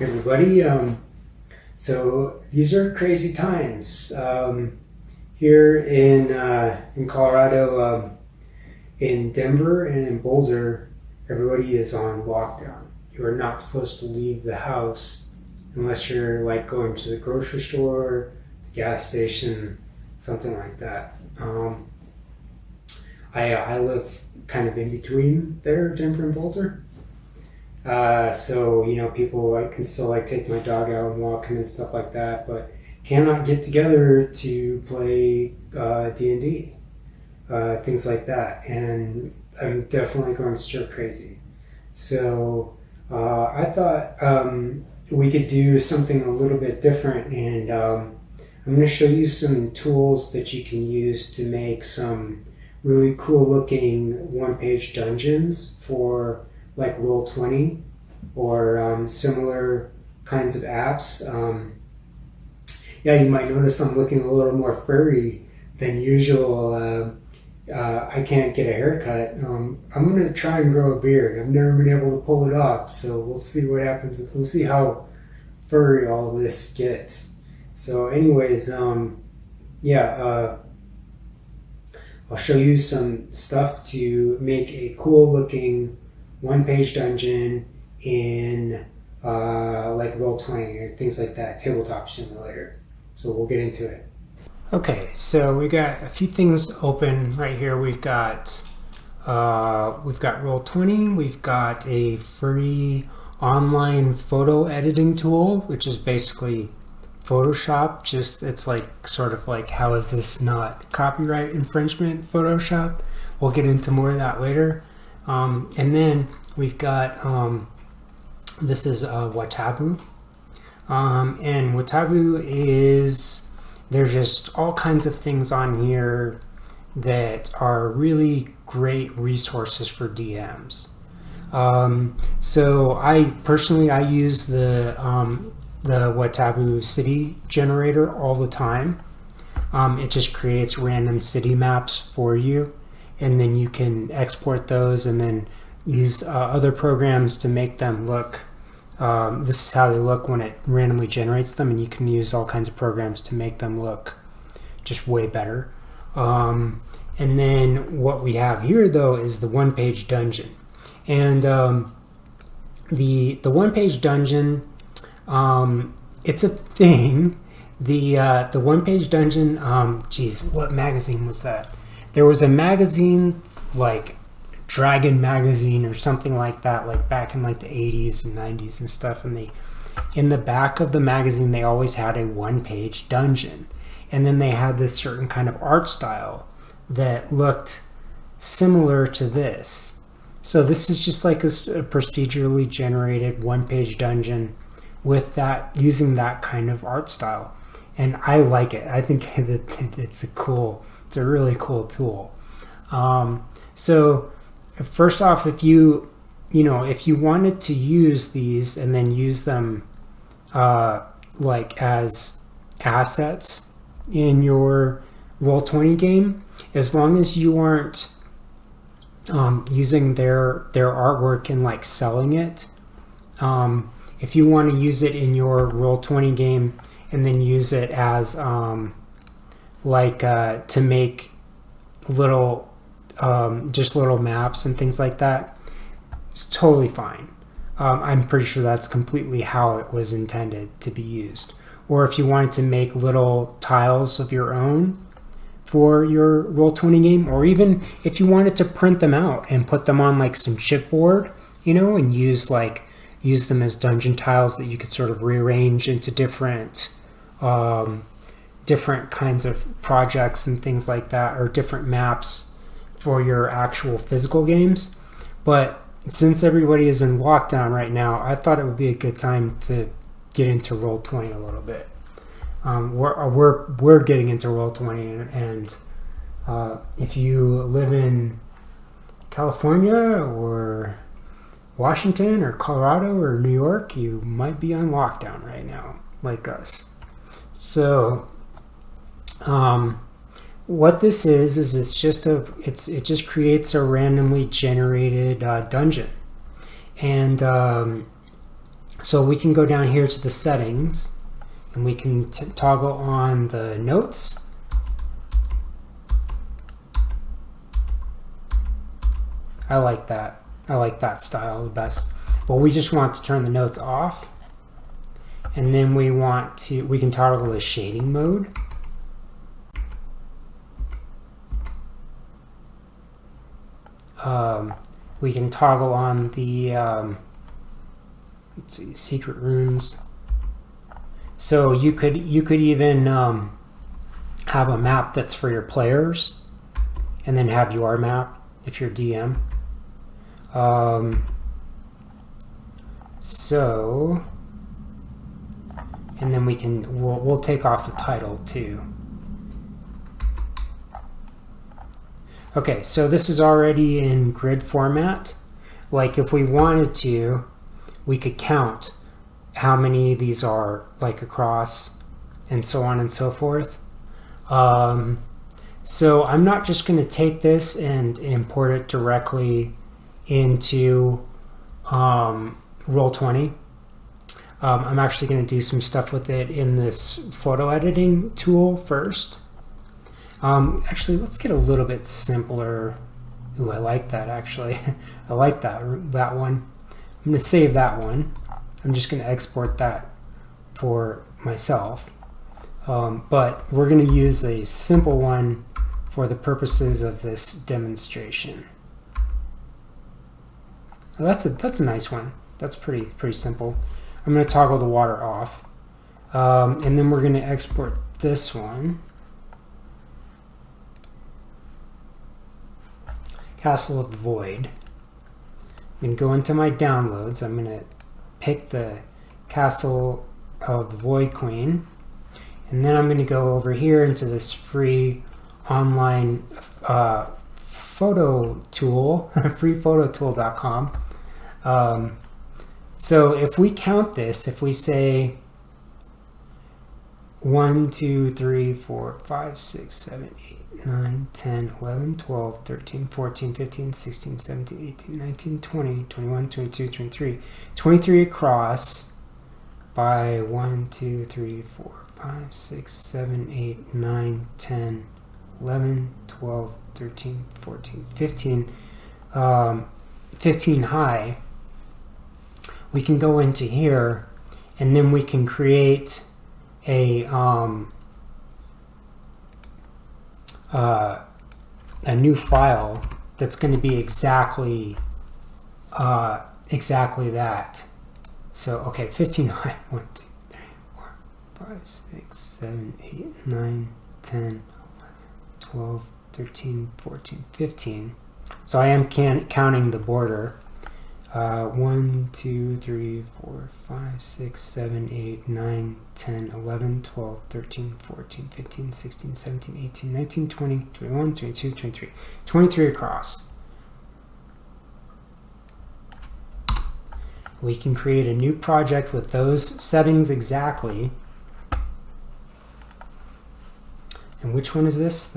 Everybody. So these are crazy times here in Colorado, in Denver, and in Boulder. Everybody is on lockdown. You are not supposed to leave the house unless you're like going to the grocery store, the gas station, something like that. I live kind of in between there, Denver and Boulder. So people, I can still like take my dog out and walk him and stuff like that, but cannot get together to play D&D, things like that. And I'm definitely going stir crazy. So I thought we could do something a little bit different, and I'm going to show you some tools that you can use to make some really cool looking one-page dungeons for like Roll20 or similar kinds of apps. You might notice I'm looking a little more furry than usual. I can't get a haircut. I'm going to try and grow a beard. I've never been able to pull it off, so we'll see what happens. We'll see how furry all this gets. So anyways, I'll show you some stuff to make a cool looking one-page dungeon in like Roll20 or things like that, tabletop simulator. So we'll get into it. Okay, so we got a few things open right here. We've got Roll20. We've got a free online photo editing tool, which is basically Photoshop. It's like sort of like, how is this not copyright infringement? Photoshop. We'll get into more of that later. And then we've got this is Watabu, and Watabu is, there's just all kinds of things on here that are really great resources for DMs. So I personally use the Watabu city generator all the time. It just creates random city maps for you, and then you can export those and then use other programs to make them look. This is how they look when it randomly generates them, and you can use all kinds of programs to make them look just way better. And then what we have here though is the one-page dungeon, and the one-page dungeon, it's a thing. The one-page dungeon, what magazine was that? There was a magazine like Dragon magazine or something like that, like back in like the 80s and 90s and stuff, and in the back of the magazine they always had a one-page dungeon, and then they had this certain kind of art style that looked similar to this. So this is just like a procedurally generated one-page dungeon with that, using that kind of art style, and I like it. I think that it's a really cool tool. So first off, if you wanted to use these and then use them like as assets in your Roll20 game, as long as you aren't using their artwork and like selling it, if you want to use it in your Roll20 game and then use it as to make little just little maps and things like that, it's totally fine. I'm pretty sure that's completely how it was intended to be used. Or if you wanted to make little tiles of your own for your Roll20 game, or even if you wanted to print them out and put them on like some chipboard, and use them as dungeon tiles that you could sort of rearrange into different kinds of projects and things like that, or different maps for your actual physical games. But since everybody is in lockdown right now, I thought it would be a good time to get into Roll20 a little bit. We're getting into Roll20, and if you live in California or Washington or Colorado or New York, you might be on lockdown right now, like us. So what this is it just creates a randomly generated dungeon, and So we can go down here to the settings, and we can toggle on the notes. I like that. I like that style the best. But we just want to turn the notes off. And then we can toggle the shading mode. We can toggle on the let's see, secret rooms. So you could even have a map that's for your players, and then have your map if you're DM. So, and then we'll take off the title too. Okay, so this is already in grid format. Like if we wanted to, we could count how many of these are like across, and so on and so forth. So I'm not just going to take this and import it directly into Roll20. I'm actually going to do some stuff with it in this photo editing tool first. Actually, let's get a little bit simpler. Ooh, I like that actually. I like that one. I'm going to save that one. I'm just going to export that for myself. But we're going to use a simple one for the purposes of this demonstration. Well, that's a nice one. That's pretty simple. I'm going to toggle the water off, and then we're going to export this one. Castle of the Void. I'm going to go into my downloads. I'm going to pick the Castle of the Void Queen, and then I'm going to go over here into this free online photo tool, freephototool.com. So if we count this, if we say 1, 2, 3, 4, 5, 6, 7, 8, 9, 10, 11, 12, 13, 14, 15, 16, 17, 18, 19, 20, 21, 22, 23. 23 across by 1, 2, 3, 4, 5, 6, 7, 8, 9, 10, 11, 12, 13, 14, 15, 15 high. We can go into here, and then we can create a new file that's going to be exactly that. So okay, 15 high. 1, 2, 3, 4, 5, 6, 7, 8, 9, 10, 12, 13, 14, 15. So I am counting the border. 1, 2, 3, 4, 5, 6, 7, 8, 9, 10, 11, 12, 13, 14, 15, 16, 17, 18, 19, 20, 21, 22, 23. 23 across. We can create a new project with those settings exactly. And which one is this?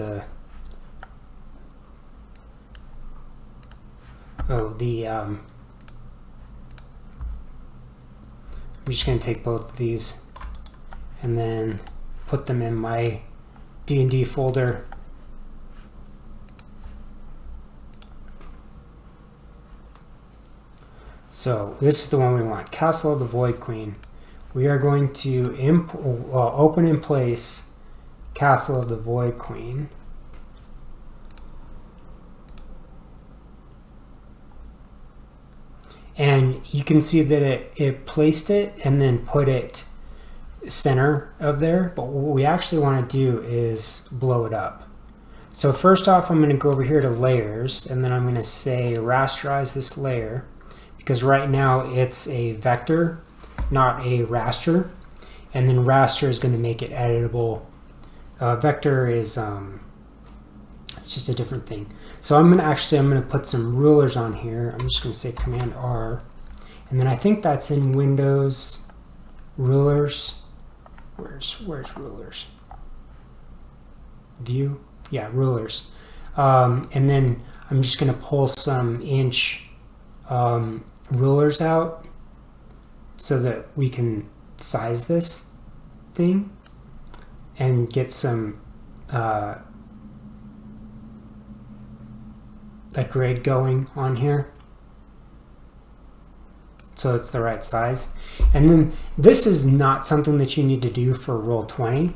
I'm just going to take both of these and then put them in my D&D folder. So this is the one we want, Castle of the Void Queen. We are going to open in place Castle of the Void Queen. And you can see that it placed it and then put it center of there. But what we actually want to do is blow it up. So first off, I'm going to go over here to layers, and then I'm going to say rasterize this layer, because right now it's a vector, not a raster. And then raster is going to make it editable. Vector is it's just a different thing. So I'm going to put some rulers on here. I'm just going to say Command R, and then I think that's in Windows rulers. Where's rulers? View, yeah, rulers. And then I'm just going to pull some inch rulers out so that we can size this thing and get some a grid going on here so it's the right size. And then this is not something that you need to do for Roll20.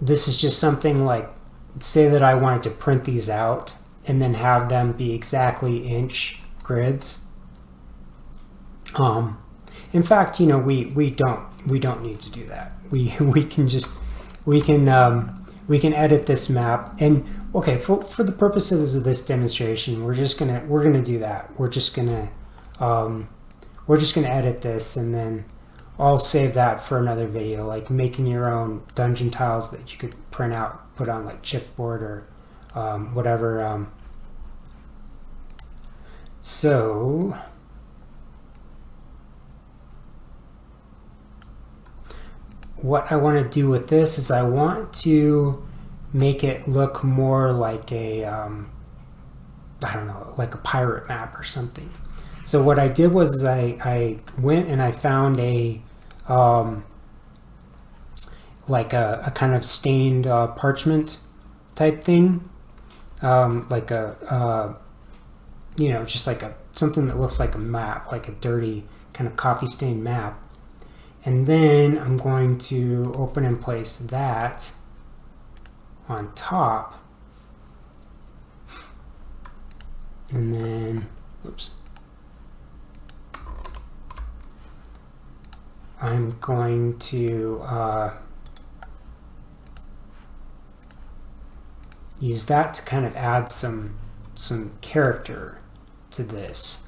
This is just something like, say that I wanted to print these out and then have them be exactly inch grids. In fact, you know, we don't need to do that. We can edit this map. And okay, for the purposes of this demonstration, we're gonna do that. We're just gonna edit this, and then I'll save that for another video, like making your own dungeon tiles that you could print out, put on like chipboard or whatever. So what I want to do with this is I want to make it look more like a I don't know, like a pirate map or something. So what I did was I went and I found a like a kind of stained parchment type thing, like a you know, just like something that looks like a map, like a dirty kind of coffee stained map. And then I'm going to open and place that on top. And then, whoops. I'm going to use that to kind of add some character to this.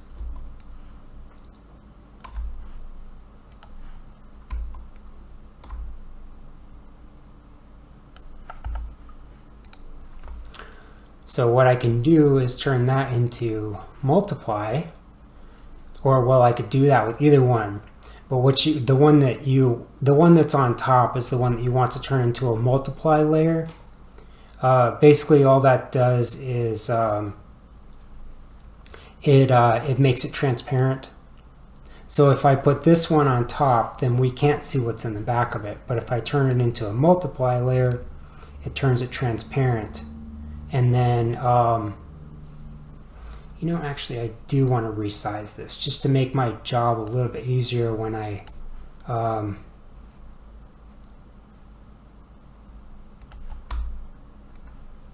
So what I can do is turn that into multiply, or well, I could do that with either one. But the one that's on top is the one that you want to turn into a multiply layer. Basically, all that does is it makes it transparent. So if I put this one on top, then we can't see what's in the back of it. But if I turn it into a multiply layer, it turns it transparent. And then, you know, actually I do want to resize this just to make my job a little bit easier when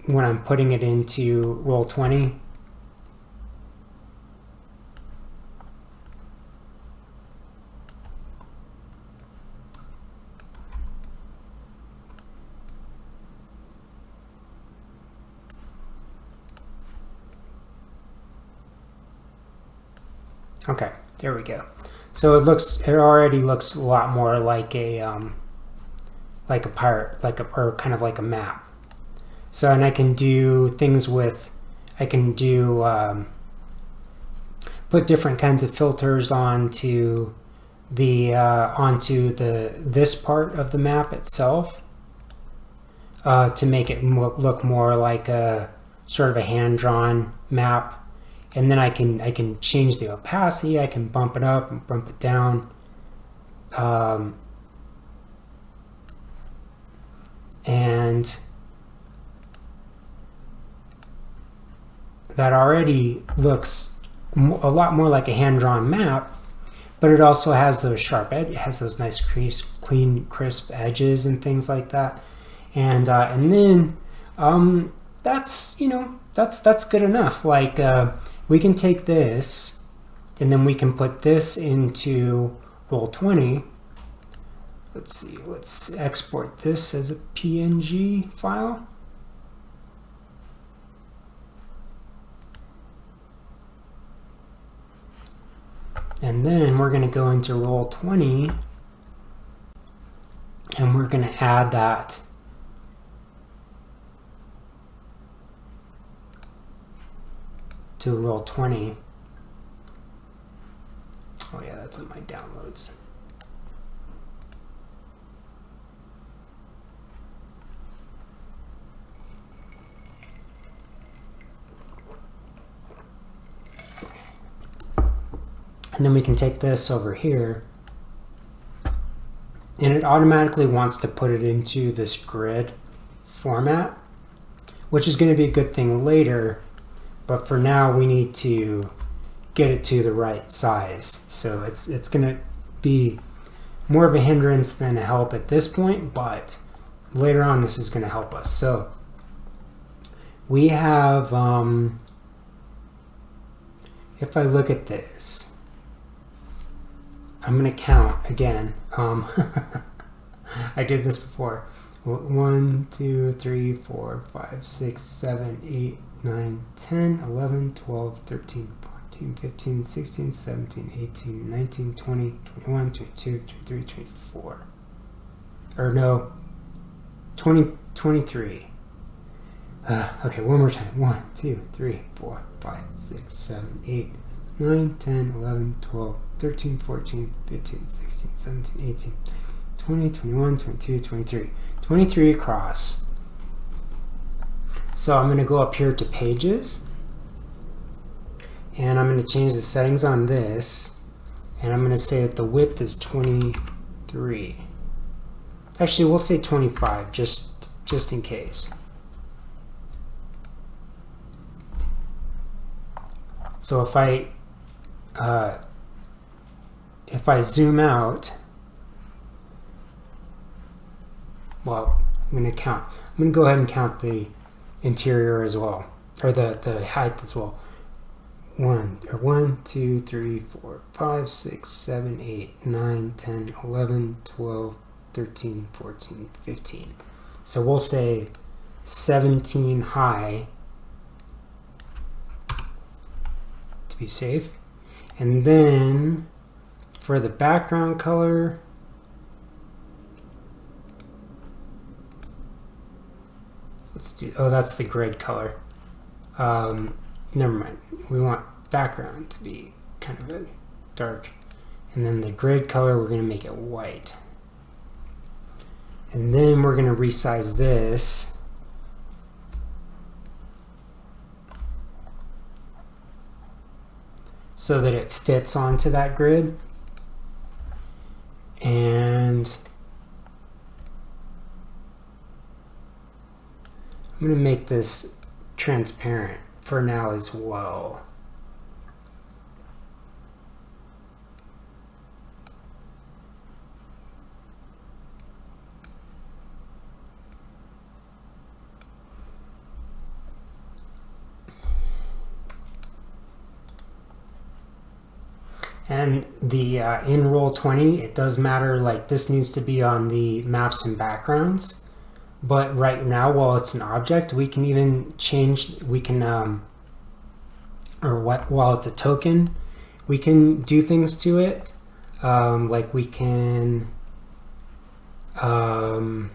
I'm putting it into Roll20. Okay, there we go. So it already looks a lot more like a pirate, or kind of like a map. So, and I can do things with, I can do put different kinds of filters onto this part of the map itself to make it look more like a sort of a hand-drawn map. And then I can change the opacity. I can bump it up and bump it down. And that already looks a lot more like a hand-drawn map, but it also has those sharp edges. It has those nice clean, crisp edges and things like that. And then that's, you know, that's good enough. Like we can take this and then we can put this into Roll20. Let's see, let's export this as a PNG file. And then we're going to go into Roll20 and we're going to add that to Roll20. Oh yeah, that's in my downloads. And then we can take this over here, and it automatically wants to put it into this grid format, which is going to be a good thing later, but for now we need to get it to the right size. So it's going to be more of a hindrance than a help at this point, but later on this is going to help us. So we have, if I look at this, I'm going to count again. I did this before. 1, 2, 3, 4, 5, 6, 7, 8, 9, 10, 11, 12, 13, 14, 15, 16, 17, 18, 19, 20, 21, 22, 23, 24. Or no, 20, 23. Okay, one more time. 1, 2, 3, 4, 5, 6, 7, 8, 9, 10, 11, 12, 13, 14, 15, 16, 17, 18, 20, 21, 22, 23. 23 across. So I'm going to go up here to pages, and I'm going to change the settings on this, and I'm going to say that the width is 23. Actually, we'll say 25 just in case. So if I zoom out, well, I'm going to count. I'm going to go ahead and count the interior as well, or the height as well. 1, 2, 3, 4, 5, 6, 7, 8, 9, 10, 11, 12, 13, 14, 15. So we'll say 17 high to be safe. And then for the background color, let's do, oh, that's the grid color. Never mind. We want background to be kind of a dark. And then the grid color, we're going to make it white. And then we're going to resize this. So that it fits onto that grid. And I'm going to make this transparent for now as well. And the in Roll20, it does matter, like this needs to be on the maps and backgrounds. But right now, while it's an object, we can even change, we can, while it's a token, we can do things to it. Like we can, well,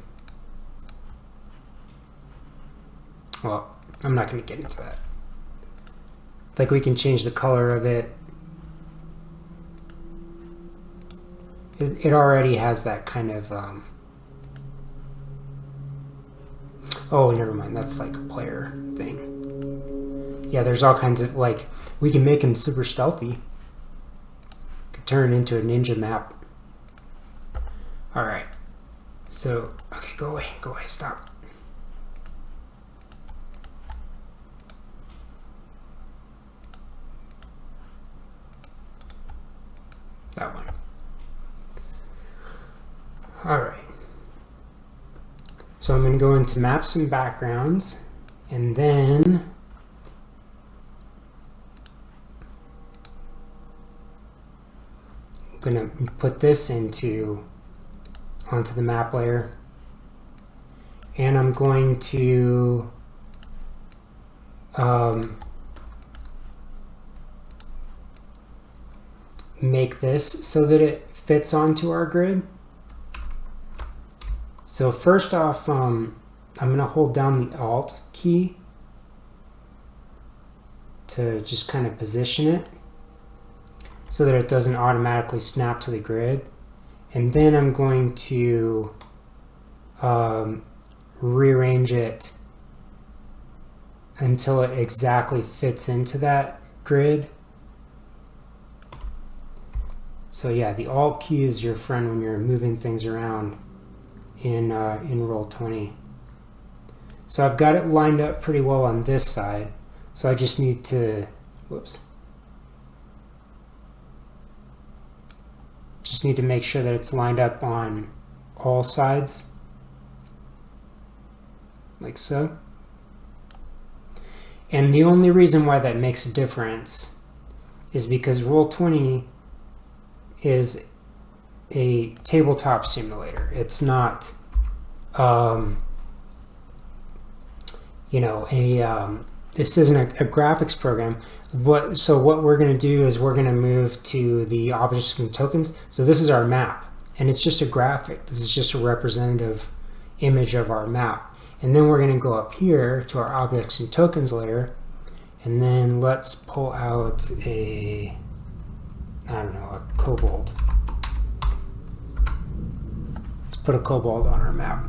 I'm not going to get into that. Like we can change the color of it. It already has that kind of, oh, never mind. That's like a player thing. Yeah, there's all kinds of, like, we can make him super stealthy. Could turn it into a ninja map. All right. So, okay, go away, stop. That one. All right. So I'm going to go into maps and backgrounds, and then I'm going to put this onto the map layer, and I'm going to make this so that it fits onto our grid. So first off, I'm going to hold down the Alt key to just kind of position it so that it doesn't automatically snap to the grid. And then I'm going to rearrange it until it exactly fits into that grid. So yeah, the Alt key is your friend when you're moving things around in Roll20. So I've got it lined up pretty well on this side. So I just need to, whoops. Just need to make sure that it's lined up on all sides, like so. And the only reason why that makes a difference is because Roll20 is a tabletop simulator. It's not, you know, this isn't a graphics program. So what we're going to do is we're going to move to the objects and tokens. So this is our map, and it's just a graphic. This is just a representative image of our map. And then we're going to go up here to our objects and tokens layer, and then let's pull out a, I don't know, a kobold. Let's put a kobold on our map.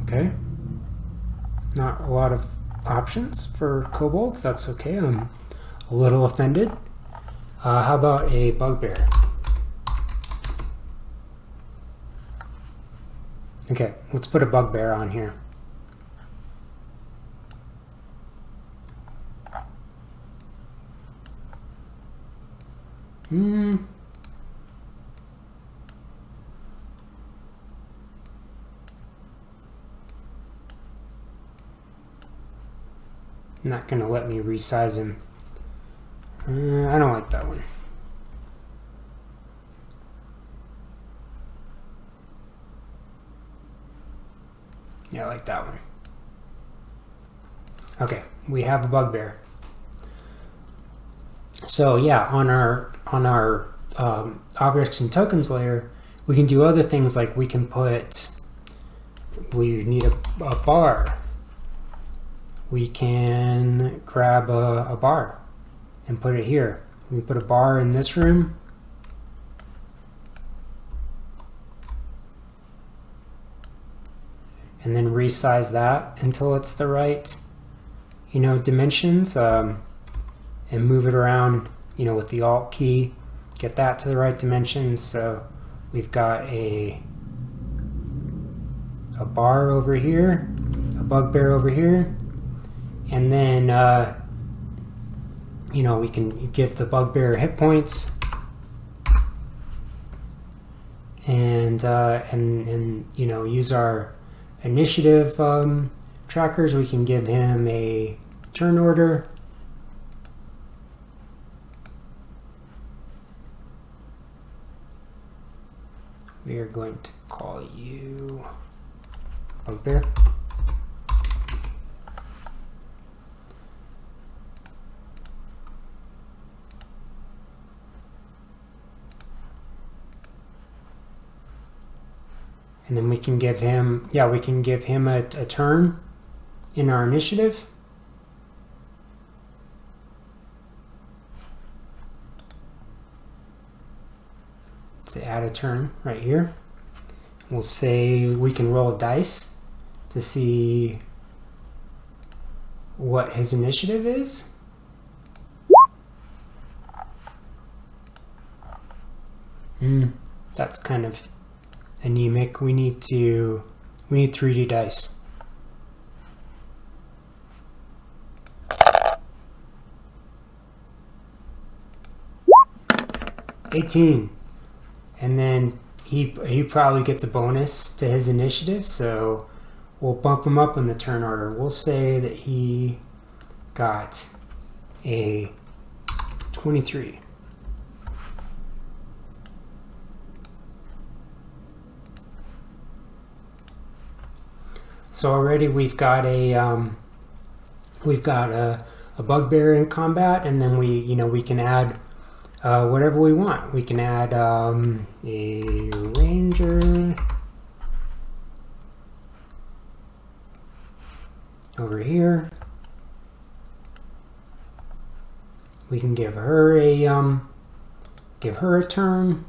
Okay. Not a lot of options for kobolds. That's okay. I'm a little offended. How about a bugbear? Okay, let's put a bugbear on here. Not gonna let me resize him. I don't like that one. Yeah, I like that one. Okay, we have a bugbear. So yeah, on our objects and tokens layer, we can do other things like we can put, we need a bar. We can grab a bar and put it here. We can put a bar in this room. And then resize that until it's the right, you know, dimensions, and move it around, you know, with the Alt key, get that to the right dimensions. So we've got a bar over here, a bugbear over here, and then you know, we can give the bugbear hit points, and you know, use our initiative trackers. We can give him a turn order. We are going to call you bugbear. And then we can give him, yeah, we can give him a turn in our initiative. To add a turn right here. We'll say we can roll a dice to see what his initiative is. That's kind of anemic. We need 3D dice. $18. And then he probably gets a bonus to his initiative, so we'll bump him up in the turn order. We'll say that he got a 23. So already we've got a bugbear in combat, and then we can add whatever we want. We can add a ranger over here. We can give her a turn.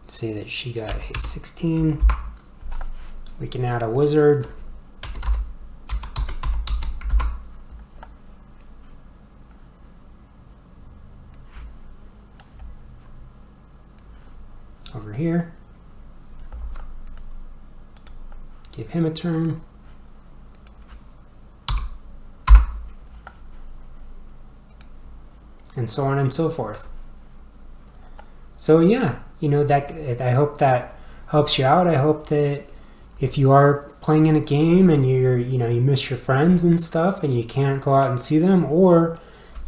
Say that she got a 16. We can add a wizard. here. Give him a turn. And so on and so forth. So yeah, you know, that I hope that helps you out. I hope that if you are playing in a game and you miss your friends and stuff and you can't go out and see them, or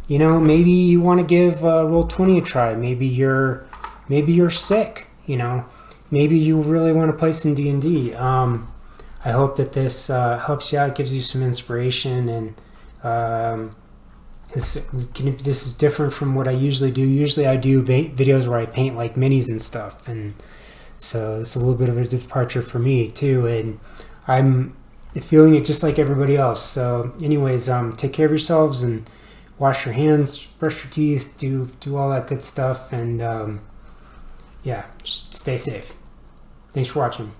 you know, maybe you want to give Roll20 a try. Maybe you're sick. You know, maybe you really want to play some D&D. I hope that this helps you out, gives you some inspiration, and this is different from what I usually do. Usually I do videos where I paint like minis and stuff, and so it's a little bit of a departure for me too, and I'm feeling it just like everybody else. So anyways, take care of yourselves and wash your hands, brush your teeth, do all that good stuff, and yeah, just stay safe. Thanks for watching.